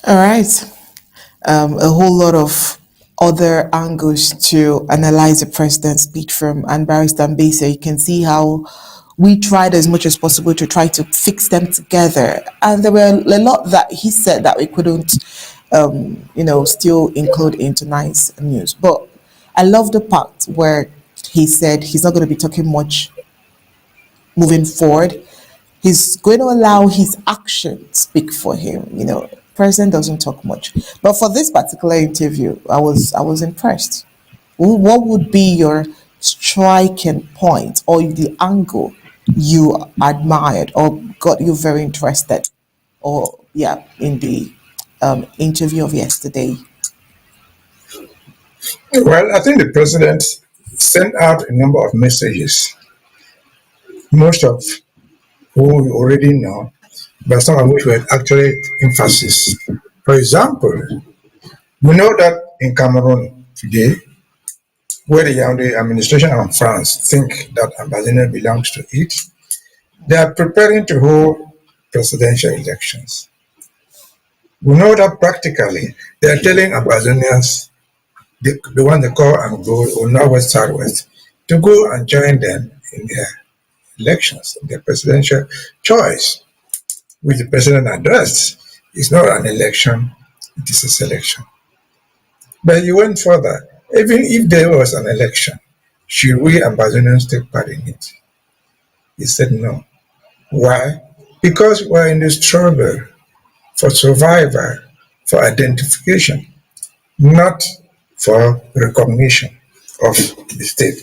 All right. A whole lot of other angles to analyze the president's speech from and Barrister Mbeseha. You can see how we tried as much as possible to try to fix them together. And there were a lot that he said that we couldn't, still include in tonight's news. But I love the part where he said he's not going to be talking much moving forward. He's going to allow his actions speak for him. President doesn't talk much. But for this particular interview, I was impressed. What would be your striking point or the angle you admired or got you very interested or yeah in the interview of yesterday? Well, I think the president sent out a number of messages, most of whom we already know, but some of which were actually emphasis. For example, we know that in Cameroon today, where the administration and France think that Ambazonia belongs to it, they are preparing to hold presidential elections. We know that practically they are telling Ambazonians, the one they call Angola or Northwest Southwest, to go and join them in their elections, their presidential choice, which the president addressed. It's not an election, it is a selection. But he went further. Even if there was an election, should we Ambazonians take part in it? He said no. Why? Because we're in the struggle for survival, for identification, not for recognition of the state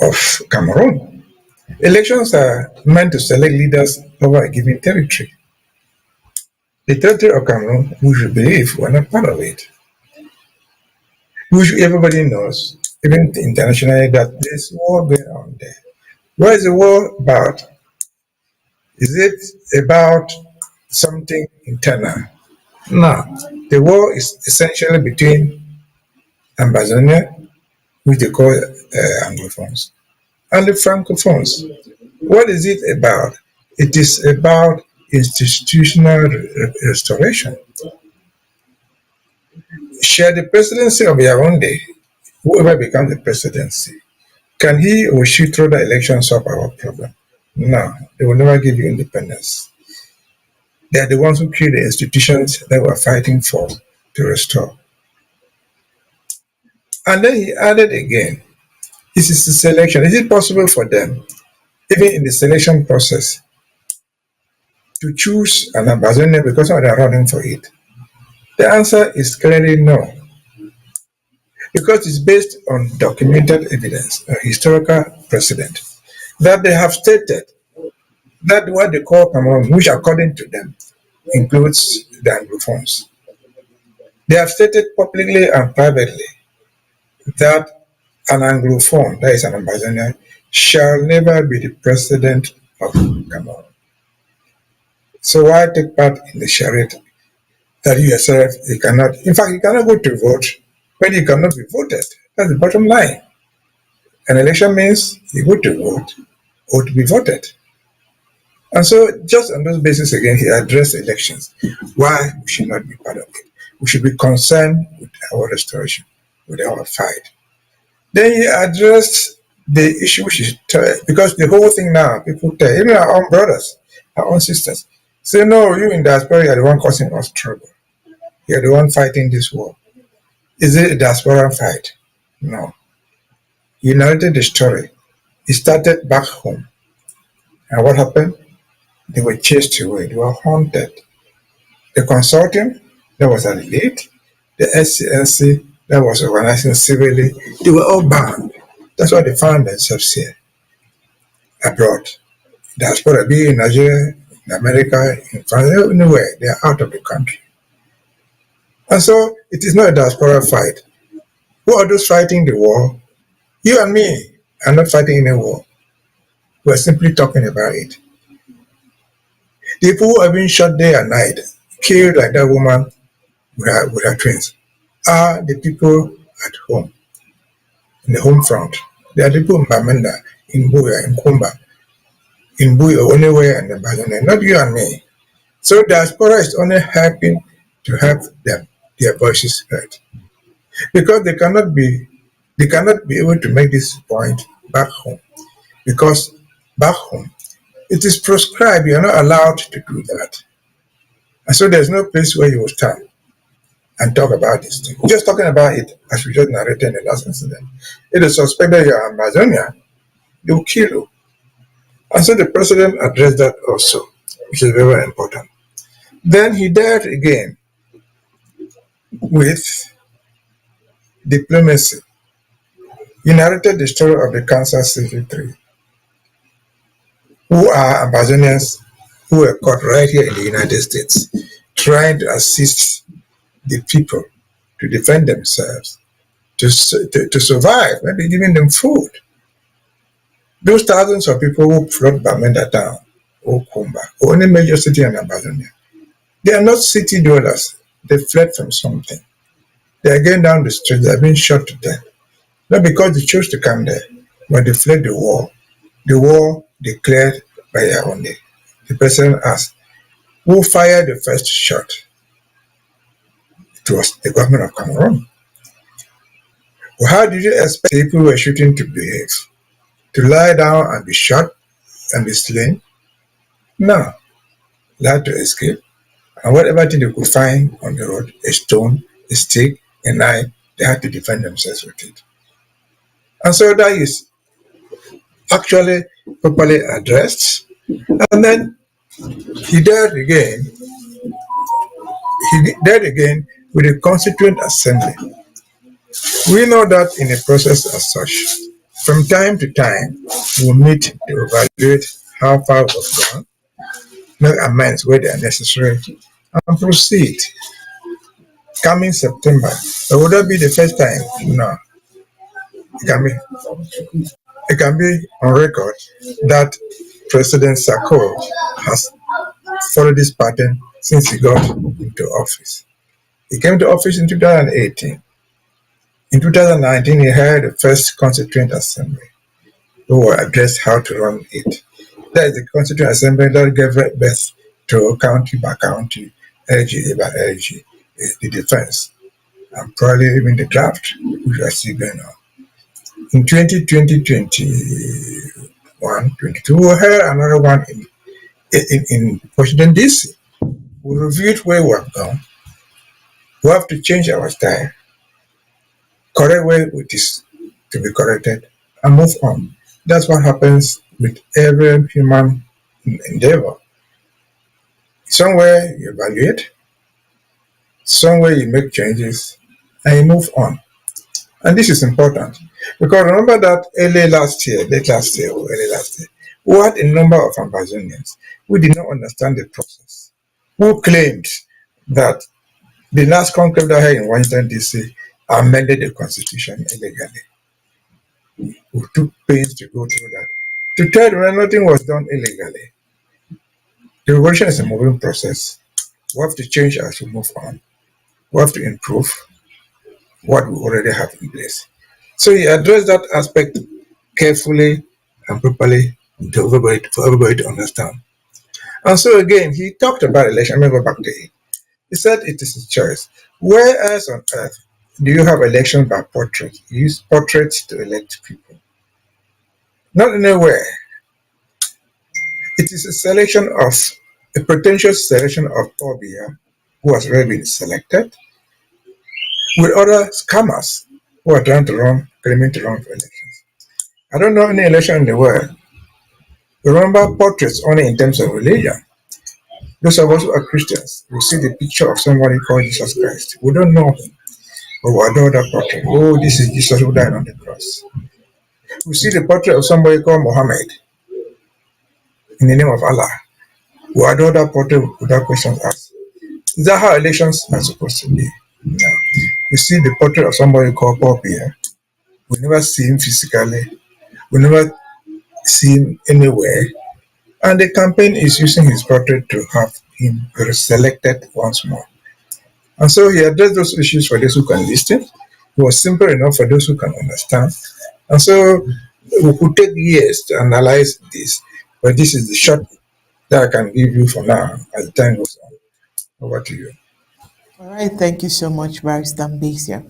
of Cameroon. Elections are meant to select leaders over a given territory. The territory of Cameroon, which we believe we're not part of it, which everybody knows, even internationally, that there's war going on there. What is the war about? Is it about something internal? No. The war is essentially between Ambazonia, which they call Anglophones, and the Francophones. What is it about? It is about institutional restoration. Share the presidency of Yaoundé, whoever becomes the presidency, can he or she throw the election solve our problem? No, they will never give you independence. They are the ones who create the institutions that we're fighting for to restore. And then he added again, this is the selection. Is it possible for them, even in the selection process, to choose an ambassador because they are running for it? The answer is clearly no, because it's based on documented evidence, a historical precedent, that they have stated that what they call Cameroon, which according to them includes the Anglophones, they have stated publicly and privately that an Anglophone, that is an ambassador, shall never be the president of Cameroon. So why take part in the charade that you yourself, you cannot, in fact, you cannot go to vote when you cannot be voted. That's the bottom line. An election means you go to vote or to be voted. And so, just on those basis, again, he addressed elections. Why we should not be part of it. We should be concerned with our restoration, with our fight. Then he addressed the issue, which is because the whole thing now, people tell, even our own brothers, our own sisters, say, no, you in diaspora, you're the one causing us trouble. You're the one fighting this war. Is it a diaspora fight? No. You narrated the story. It started back home. And what happened? They were chased away. They were haunted. The consortium that was at the lead, the SCNC that was organizing civilly, they were all banned. That's why they found themselves here, abroad. Diaspora, be in Nigeria, in America, in France, anywhere, they are out of the country. And so it is not a diaspora fight. Who are those fighting the war? You and me are not fighting any war. We're simply talking about it. The people who have been shot day and night, killed like that woman with her twins, are the people at home, in the home front. They are the people in Bamenda, in Buya, in Kumba, in Buya, anywhere in the Ambazonia, not you and me. So diaspora is only helping to have their voices heard. Because they cannot be able to make this point back home. Because back home it is proscribed, you are not allowed to do that. And so there's no place where you will stand and talk about this thing. Just talking about it, as we just narrated in the last incident, it is suspected you are Ambazonia, they will kill you. And so the president addressed that also, which is very, very important. Then he dared again with diplomacy. He narrated the story of the Kansas City Three, who are Ambazonians who were caught right here in the United States, trying to assist the people to defend themselves, to survive, maybe giving them food. Those thousands of people who flood Bamenda town or Kumba or any major city in Ambazonia, they are not city dwellers. They fled from something. They are going down the street, they are being shot to death. Not because they chose to come there, but they fled the war. The war declared by Yaoundé. The president asked, who fired the first shot? It was the government of Cameroon. Well, how did you expect people who were shooting to behave? To lie down and be shot and be slain? No. They had to escape. And whatever thing they could find on the road, a stone, a stick, a knife, they had to defend themselves with it. And so that is actually properly addressed. And then he dared again, with the Constituent Assembly. We know that in a process as such, from time to time, we meet to evaluate how far we've gone, make amends where they are necessary, and proceed. Coming September, but would that be the first time? No. It can be, it can be on record that President Sako has followed this pattern since he got into office. He came to office in 2018. In 2019, he held the first Constituent Assembly, who will address how to run it. That is the Constituent Assembly that gave birth to county by county, LG by LG, the defense, and probably even the draft, which are still going on. In 2020, 21, 22, we held another one in Washington, D.C. We reviewed where we have gone. We have to change our style, correct where it is to be corrected, and move on. That's what happens with every human endeavor. Somewhere you evaluate, somewhere you make changes, and you move on. And this is important because remember that late last year, or early last year, we had a number of Ambazonians who did not understand the process, who claimed that the last conclave that had in Washington, D.C. amended the Constitution illegally. We took pains to go through that. To tell them that nothing was done illegally. The revolution is a moving process. We have to change as we move on. We have to improve what we already have in place. So he addressed that aspect carefully and properly for everybody to understand. And so again, he talked about election. Let me go back to it. He said it is a choice. Where else on earth do you have election by portrait? You use portraits to elect people. Not anywhere. It is a potential selection of Obia, who has already been selected, with other scammers who are claiming to run for elections. I don't know any election in the world. Remember portraits only in terms of religion. Those of us who are Christians, we see the picture of somebody called Jesus Christ. We don't know him, but we adore that portrait. Oh, this is Jesus who died on the cross. We see the portrait of somebody called Muhammad in the name of Allah. We adore that portrait without questions asked. Is that how elections are supposed to be? No. We see the portrait of somebody called Paul Pierre. We never see him physically. We never see him anywhere. And the campaign is using his portrait to have him reselected once more. And so he addressed those issues for those who can listen. It was simple enough for those who can understand. And so we could take years to analyze this, but this is the short that I can give you for now as the time goes on. Over to you. All right, thank you so much, Barrister Mbeseha.